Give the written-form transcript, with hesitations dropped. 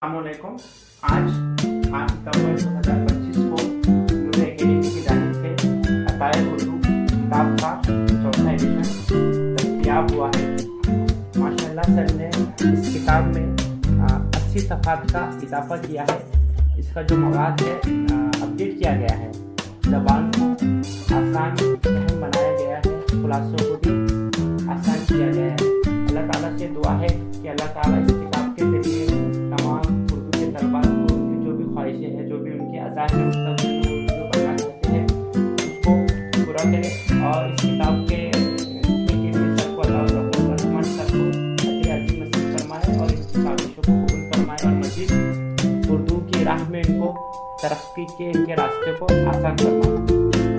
अस्सलामुअलैकुम। आज 8 सितंबर 2025 को नूर एकेडमी की जानिब से अताए उर्दू किताब का चौथा एडिशन दस्तयाब हुआ है। माशाअल्लाह सर ने इस किताब में 80 सफ़हात का इजाफा किया है। इसका जो मवाद है अपडेट किया गया है। ज़बान को आसान फहम बनाया गया है, खुलासों को भी आसान किया गया है। अल्लाह ताला से दुआ है कि अल्लाह ताला इस किताब के ज़रिए तमाम उर्दू के तलबा को उनकी जो भी ख्वाहिशें हैं, जो भी उनके अज़ाम में मुस्तक़बिल जो बनना चाहते हैं, उसको पूरा करें। और इस किताब के सर को रहमान सर को अजीम नसीब फरमाए और इनकी काविशों को कबूल फरमाए और मज़ीद उर्दू की राह में इनको तरक्की के इनके रास्ते को आसान फरमाए।